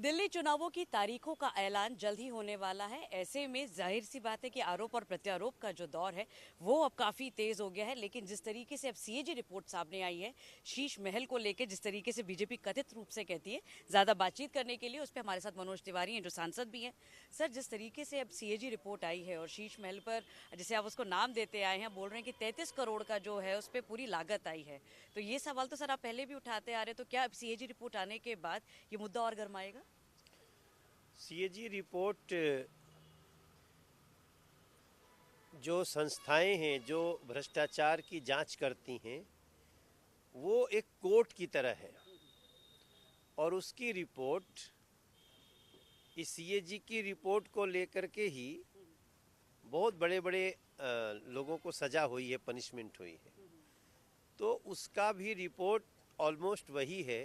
दिल्ली चुनावों की तारीखों का ऐलान जल्द ही होने वाला है। ऐसे में जाहिर सी बात है कि आरोप और प्रत्यारोप का जो दौर है वो अब काफी तेज हो गया है। लेकिन जिस तरीके से अब सीएजी रिपोर्ट सामने आई है शीश महल को लेकर, जिस तरीके से बीजेपी कथित रूप से कहती है, ज्यादा बातचीत करने के लिए उस पर हमारे साथ मनोज तिवारी हैं जो सांसद भी हैं। सर, जिस तरीके से अब सीएजी रिपोर्ट आई है और शीश महल पर जैसे आप उसको नाम देते आए हैं, बोल रहे हैं कि 33 करोड़ का जो है उस पर पूरी लागत आई है, तो ये सवाल तो सर आप पहले भी उठाते आ रहे, तो क्या अब सीएजी रिपोर्ट आने के बाद ये मुद्दा और गर्माएगा? सीएजी रिपोर्ट जो संस्थाएं हैं जो भ्रष्टाचार की जांच करती हैं वो एक कोर्ट की तरह है और उसकी रिपोर्ट इस सीएजी की रिपोर्ट को लेकर के ही बहुत बड़े बड़े लोगों को सजा हुई है, पनिशमेंट हुई है। तो उसका भी रिपोर्ट ऑलमोस्ट वही है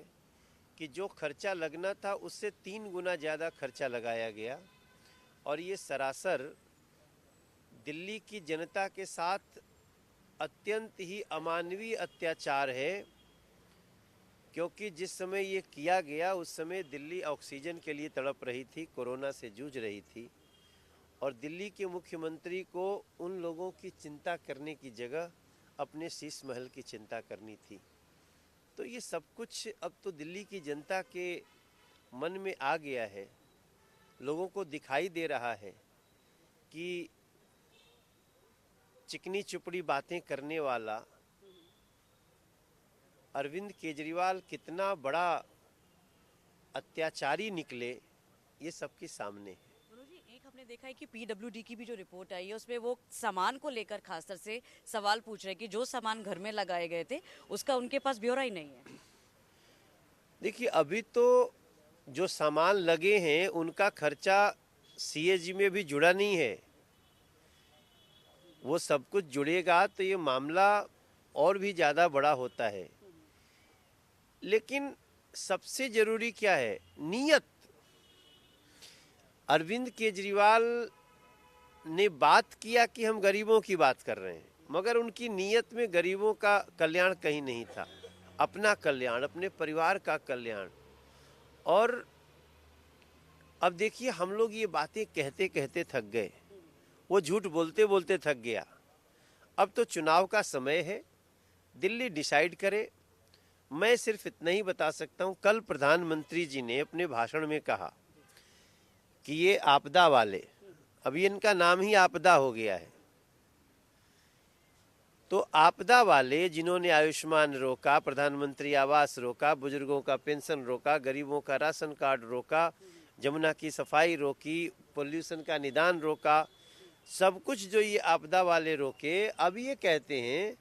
कि जो खर्चा लगना था उससे 3 गुना ज़्यादा खर्चा लगाया गया और ये सरासर दिल्ली की जनता के साथ अत्यंत ही अमानवीय अत्याचार है, क्योंकि जिस समय ये किया गया उस समय दिल्ली ऑक्सीजन के लिए तड़प रही थी, कोरोना से जूझ रही थी और दिल्ली के मुख्यमंत्री को उन लोगों की चिंता करने की जगह अपने शीश महल की चिंता करनी थी। तो ये सब कुछ अब तो दिल्ली की जनता के मन में आ गया है। लोगों को दिखाई दे रहा है कि चिकनी चुपड़ी बातें करने वाला अरविंद केजरीवाल कितना बड़ा अत्याचारी निकले, ये सबके सामने है। मनोज जी, एक हमने देखा है कि पीडब्ल्यूडी की भी जो रिपोर्ट आई है उसमें वो सामान को लेकर खासकर से सवाल पूछ रहे हैं कि जो सामान घर में लगाए गए थे उसका उनके पास ब्यौरा ही नहीं है। देखिए, अभी तो जो सामान लगे हैं उनका खर्चा सीएजी में भी जुड़ा नहीं है। वो सब कुछ जुड़ेगा तो ये मामला और भी ज़्यादा बड़ा होता है। लेकिन सबसे ज़रूरी क्या है? नीयत। अरविंद केजरीवाल ने बात किया कि हम गरीबों की बात कर रहे हैं, मगर उनकी नीयत में गरीबों का कल्याण कहीं नहीं था, अपना कल्याण, अपने परिवार का कल्याण। और अब देखिए, हम लोग ये बातें कहते कहते थक गए, वो झूठ बोलते बोलते थक गया। अब तो चुनाव का समय है, दिल्ली डिसाइड करे। मैं सिर्फ इतना ही बता सकता हूँ, कल प्रधानमंत्री जी ने अपने भाषण में कहा कि ये आपदा वाले, अभी इनका नाम ही आपदा हो गया है, तो आपदा वाले जिन्होंने आयुष्मान रोका, प्रधानमंत्री आवास रोका, बुजुर्गों का पेंशन रोका, गरीबों का राशन कार्ड रोका, जमुना की सफाई रोकी, पोल्यूशन का निदान रोका, सब कुछ जो ये आपदा वाले रोके, अब ये कहते हैं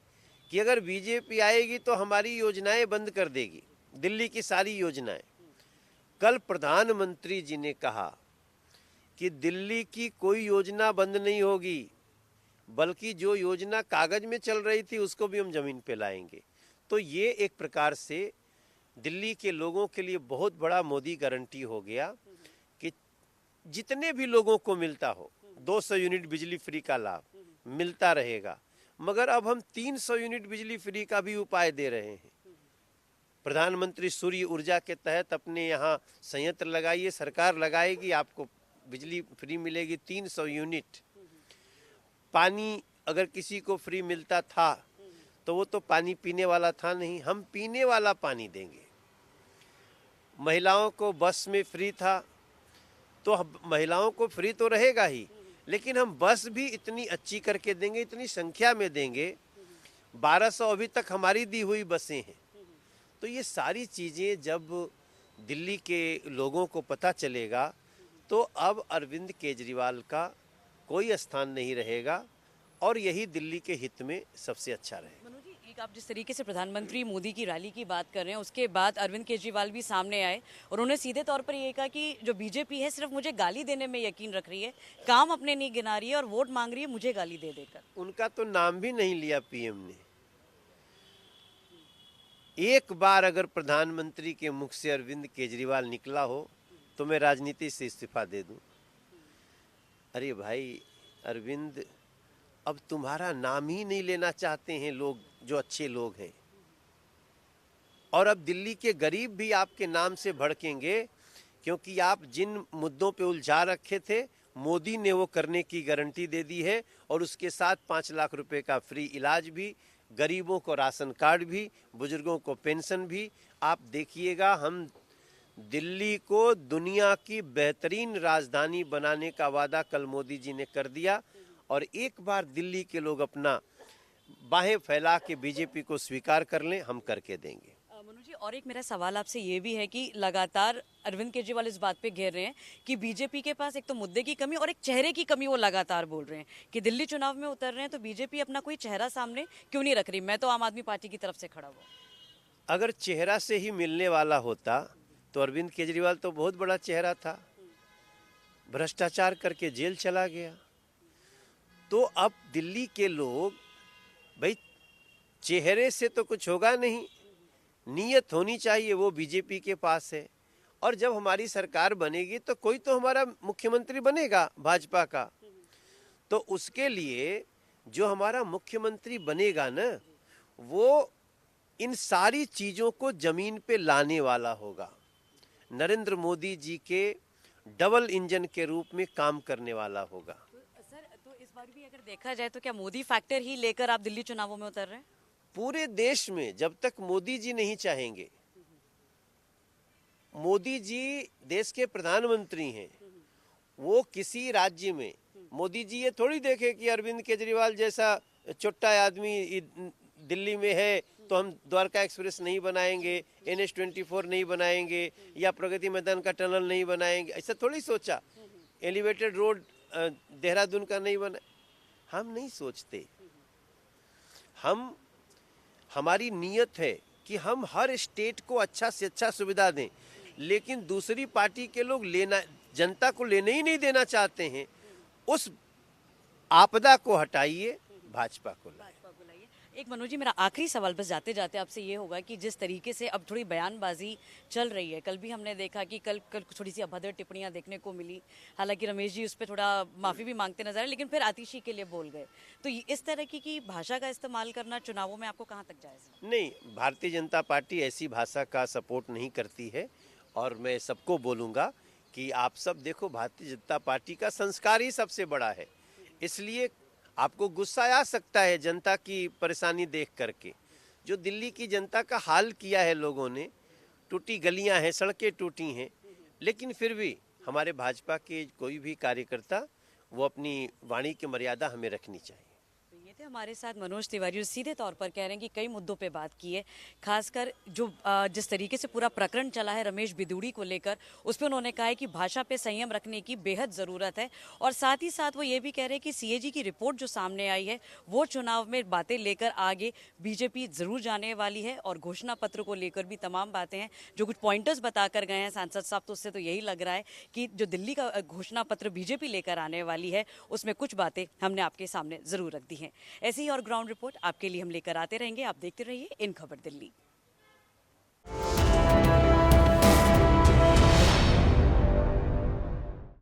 कि अगर बीजेपी आएगी तो हमारी योजनाएं बंद कर देगी, दिल्ली की सारी योजनाएं। कल प्रधानमंत्री जी ने कहा कि दिल्ली की कोई योजना बंद नहीं होगी, बल्कि जो योजना कागज में चल रही थी उसको भी हम जमीन पे लाएंगे। तो ये एक प्रकार से दिल्ली के लोगों के लिए बहुत बड़ा मोदी गारंटी हो गया कि जितने भी लोगों को मिलता हो 200 यूनिट बिजली फ्री का लाभ मिलता रहेगा, मगर अब हम 300 यूनिट बिजली फ्री का भी उपाय दे रहे हैं। प्रधानमंत्री सूर्य ऊर्जा के तहत अपने यहाँ संयंत्र लगाइए, सरकार लगाएगी, आपको बिजली फ्री मिलेगी 300 यूनिट। पानी अगर किसी को फ्री मिलता था तो वो तो पानी पीने वाला था नहीं, हम पीने वाला पानी देंगे। महिलाओं को बस में फ्री था, तो महिलाओं को फ्री तो रहेगा ही, लेकिन हम बस भी इतनी अच्छी करके देंगे, इतनी संख्या में देंगे। 1200 अभी तक हमारी दी हुई बसें हैं। तो ये सारी चीज़ें जब दिल्ली के लोगों को पता चलेगा तो अब अरविंद केजरीवाल का कोई स्थान नहीं रहेगा और यही दिल्ली के हित में सबसे अच्छा रहेगा। मनोज जी, एक आप जिस तरीके से प्रधानमंत्री मोदी की रैली की बात कर रहे हैं, उसके बाद अरविंद केजरीवाल भी सामने आए और उन्होंने सीधे तौर पर ये कहा कि जो बीजेपी है सिर्फ मुझे गाली देने में यकीन रख रही है, काम अपने नहीं गिना रही है और वोट मांग रही है मुझे गाली दे देकर। उनका तो नाम भी नहीं लिया पीएम ने। एक बार अगर प्रधानमंत्री के मुख से अरविंद केजरीवाल निकला हो तो मैं राजनीति से इस्तीफा दे दूं। अरे भाई अरविंद, अब तुम्हारा नाम ही नहीं लेना चाहते हैं लोग, जो अच्छे लोग हैं। और अब दिल्ली के गरीब भी आपके नाम से भड़केंगे क्योंकि आप जिन मुद्दों पे उलझा रखे थे मोदी ने वो करने की गारंटी दे दी है, और उसके साथ 5 लाख रुपए का फ्री इलाज भी, गरीबों को राशन कार्ड भी, बुजुर्गों को पेंशन भी। आप देखिएगा, हम दिल्ली को दुनिया की बेहतरीन राजधानी बनाने का वादा कल मोदी जी ने कर दिया, और एक बार दिल्ली के लोग अपना बाहें फैला के बीजेपी को स्वीकार कर लें, हम करके देंगे। मनु जी, और एक मेरा सवाल आपसे ये भी है कि लगातार अरविंद केजरीवाल इस बात पे घेर रहे हैं कि बीजेपी के पास एक तो मुद्दे की कमी और एक चेहरे की कमी वो लगातार बोल रहे हैं कि दिल्ली चुनाव में उतर रहे हैं तो बीजेपी अपना कोई चेहरा सामने क्यों नहीं रख रही। मैं तो आम आदमी पार्टी की तरफ से खड़ा हुआ। अगर चेहरा से ही मिलने वाला होता तो अरविंद केजरीवाल तो बहुत बड़ा चेहरा था, भ्रष्टाचार करके जेल चला गया। तो अब दिल्ली के लोग, भाई चेहरे से तो कुछ होगा नहीं, नीयत होनी चाहिए, वो बीजेपी के पास है। और जब हमारी सरकार बनेगी तो कोई तो हमारा मुख्यमंत्री बनेगा भाजपा का, तो उसके लिए जो हमारा मुख्यमंत्री बनेगा ना, वो इन सारी चीजों को जमीन पे लाने वाला होगा, नरेंद्र मोदी जी के डबल इंजन के रूप में काम करने वाला होगा। सर, तो इस बार भी अगर देखा जाए तो क्या मोदी फैक्टर ही लेकर आप दिल्ली चुनावों में उतर रहे हैं? पूरे देश में जब तक मोदी जी नहीं चाहेंगे, मोदी जी देश के प्रधानमंत्री हैं, वो किसी राज्य में, मोदी जी ये थोड़ी देखे कि अरविंद केजरीवाल जैसा छोटा आदमी दिल्ली में है तो हम द्वारका एक्सप्रेस नहीं बनाएंगे, NH-24 नहीं बनाएंगे, या प्रगति मैदान का टनल नहीं बनाएंगे, ऐसा थोड़ी सोचा। एलिवेटेड रोड देहरादून का नहीं बना, हम नहीं सोचते। हमारी नीयत है कि हम हर स्टेट को अच्छा से अच्छा सुविधा दें, लेकिन दूसरी पार्टी के लोग जनता को लेने ही नहीं देना चाहते हैं। उस आपदा को हटाइए, भाजपा को लाइए। एक मनोज जी, मेरा आखिरी सवाल बस जाते जाते आपसे ये होगा कि जिस तरीके से अब थोड़ी बयानबाजी चल रही है, कल भी हमने देखा कि कल थोड़ी सी अभद्र टिप्पणियां देखने को मिली, हालांकि रमेश जी उस पर थोड़ा माफ़ी भी मांगते नजर आए, लेकिन फिर आतिशी के लिए बोल गए। तो इस तरह की भाषा का इस्तेमाल करना चुनावों में आपको कहाँ तक जायज़? नहीं, भारतीय जनता पार्टी ऐसी भाषा का सपोर्ट नहीं करती है, और मैं सबको बोलूँगा कि आप सब देखो, भारतीय जनता पार्टी का संस्कार ही सबसे बड़ा है। इसलिए आपको गुस्सा आ सकता है जनता की परेशानी देख करके, जो दिल्ली की जनता का हाल किया है लोगों ने, टूटी गलियां हैं, सड़कें टूटी हैं, लेकिन फिर भी हमारे भाजपा के कोई भी कार्यकर्ता वो अपनी वाणी की मर्यादा हमें रखनी चाहिए। ये थे हमारे साथ मनोज तिवारी, सीधे तौर पर कह रहे हैं कि कई मुद्दों पे बात की है, खासकर जो जिस तरीके से पूरा प्रकरण चला है रमेश बिदूड़ी को लेकर, उस पर उन्होंने कहा है कि भाषा पे संयम रखने की बेहद ज़रूरत है। और साथ ही साथ वो ये भी कह रहे हैं कि CAG की रिपोर्ट जो सामने आई है वो चुनाव में बातें लेकर आगे बीजेपी ज़रूर जाने वाली है, और घोषणा पत्र को लेकर भी तमाम बातें हैं जो कुछ पॉइंटर्स बताकर गए हैं सांसद साहब, तो उससे तो यही लग रहा है कि जो दिल्ली का घोषणा पत्र बीजेपी लेकर आने वाली है उसमें कुछ बातें हमने आपके सामने ज़रूर रख दी हैं। ऐसी ही और ग्राउंड रिपोर्ट आपके लिए हम लेकर आते रहेंगे। आप देखते रहिए इन खबर दिल्ली।